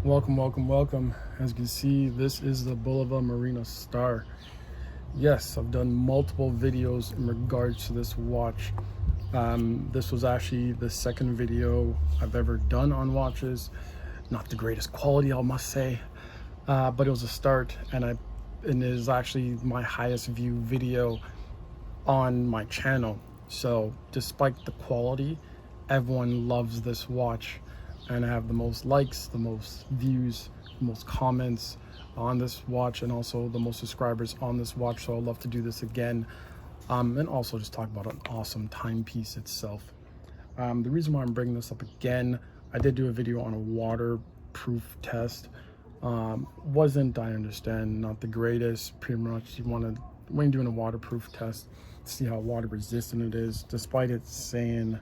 Welcome. As you can see, this is the Bulova Marine Star. Yes, I've done multiple videos in regards to this watch. This was actually the second video I've ever done on watches. Not the greatest quality, I must say, but it was a start, and it is actually my highest view video on my channel. So despite the quality, everyone loves this watch, and I have the most likes, the most views, the most comments on this watch, and also the most subscribers on this watch. So I'd love to do this again, and also just talk about an awesome timepiece itself. The reason why I'm bringing this up again, I did do a video on a waterproof test. Wasn't, I understand, not the greatest. Pretty much when you're doing a waterproof test, see how water resistant it is, despite it saying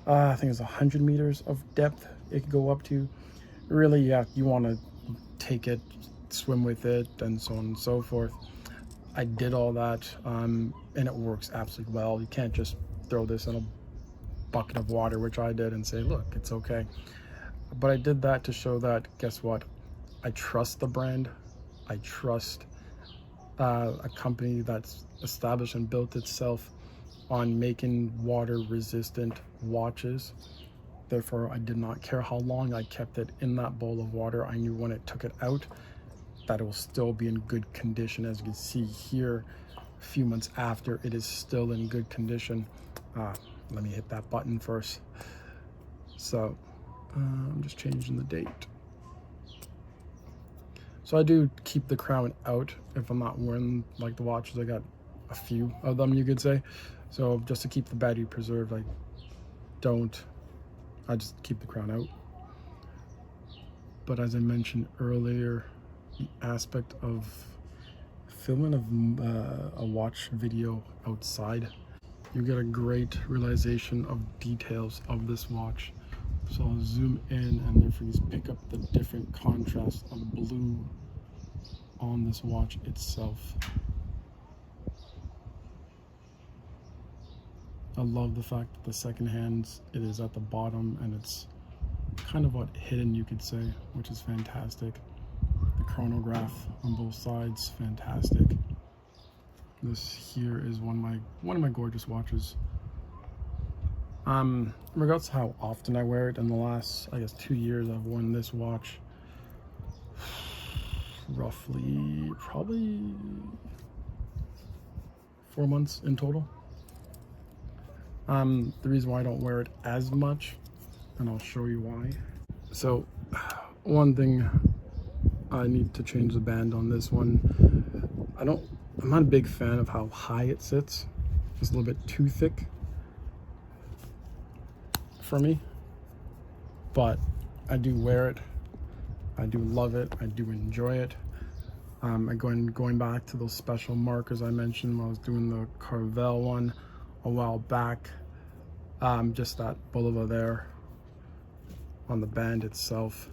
I think it's 100 meters of depth it could go up to. Really, yeah, you want to take it, swim with it, and so on and so forth. I did all that, and it works absolutely well. You can't just throw this in a bucket of water, which I did, and say, look, it's okay. But I did that to show that, guess what? I trust the brand. I trust a company that's established and built itself on making water resistant watches. Therefore, I did not care how long I kept it in that bowl of water. I knew when it took it out that it will still be in good condition. As you can see here, a few months after, it is still in good condition. Let me hit that button first. So I'm just changing the date. So I do keep the crown out if I'm not wearing like the watches. I got a few of them, you could say. So just to keep the battery preserved, I just keep the crown out. But as I mentioned earlier, the aspect of filming a watch video outside, you get a great realization of details of this watch. So I'll zoom in, and therefore you pick up the different contrast of blue on this watch itself. I love the fact that the second hands, it is at the bottom, and it's kind of what hidden, you could say, which is fantastic. The chronograph on both sides, fantastic. This here is one of my gorgeous watches. In regards to how often I wear it, in the last, I guess, 2 years, I've worn this watch roughly, probably 4 months in total. The reason why I don't wear it as much, and I'll show you why. So, one thing, I need to change the band on this one. I'm not a big fan of how high it sits. It's a little bit too thick for me, but I do wear it. I do love it. I do enjoy it. Going back to those special markers I mentioned when I was doing the Carvel one a while back, just that Bulova there on the band itself,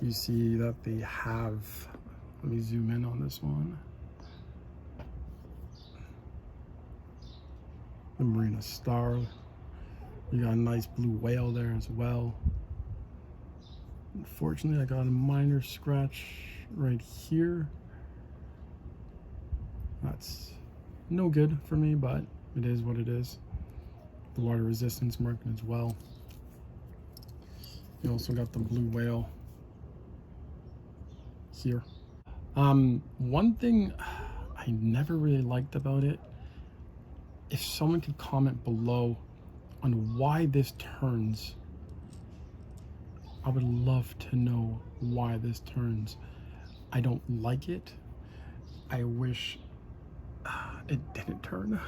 you see that they have, let me zoom in on this one, the Marine Star. You got a nice blue whale there as well. Unfortunately, I got a minor scratch right here. That's no good for me, but it is what it is. The water resistance marking as well. You also got the blue whale here. One thing I never really liked about it, if someone could comment below on why this turns. I would love to know why this turns. I don't like it. I wish it didn't turn.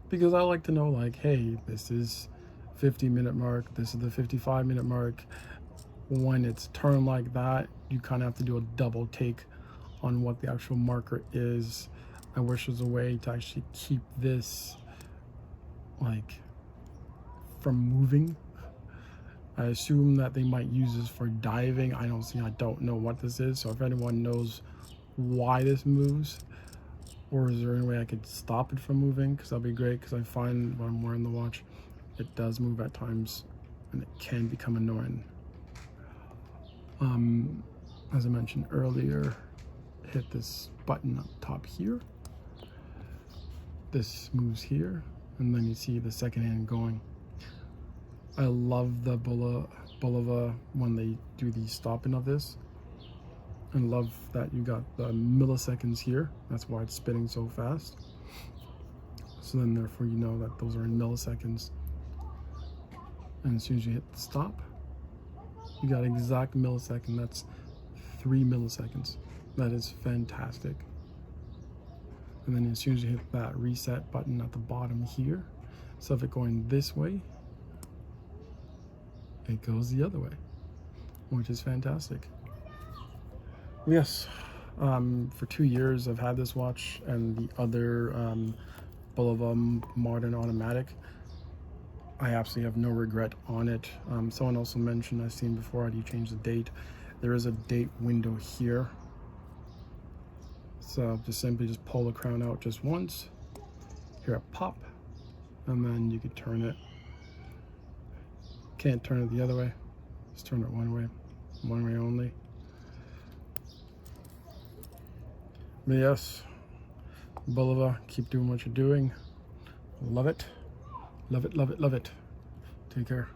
Because I like to know, like, hey, this is 50-minute mark, this is the 55-minute mark. When it's turned like that, you kind of have to do a double take on what the actual marker is. I wish there's a way to actually keep this like from moving. I assume that they might use this for diving. I don't know what this is. So if anyone knows why this moves, or is there any way I could stop it from moving, because that'd be great, because I find when I'm wearing the watch, it does move at times and it can become annoying. As I mentioned earlier, hit this button up top here. This moves here, and then you see the second hand going. I love the Bulova when they do the stopping of this. I love that you got the milliseconds here. That's why it's spinning so fast. So then therefore you know that those are in milliseconds. And as soon as you hit the stop, you got exact millisecond. That's 3 milliseconds. That is fantastic. And then as soon as you hit that reset button at the bottom here, instead of it going this way, it goes the other way, which is fantastic. Yes, for 2 years I've had this watch and the other Bulova Modern Automatic. I absolutely have no regret on it. Someone also mentioned, I've seen before, how do you change the date? There is a date window here. So just simply pull the crown out just once, hear a pop, and then you can turn it. Can't turn it the other way, just turn it one way only. But yes, Bulova, keep doing what you're doing. Love it, love it, love it, love it. Take care.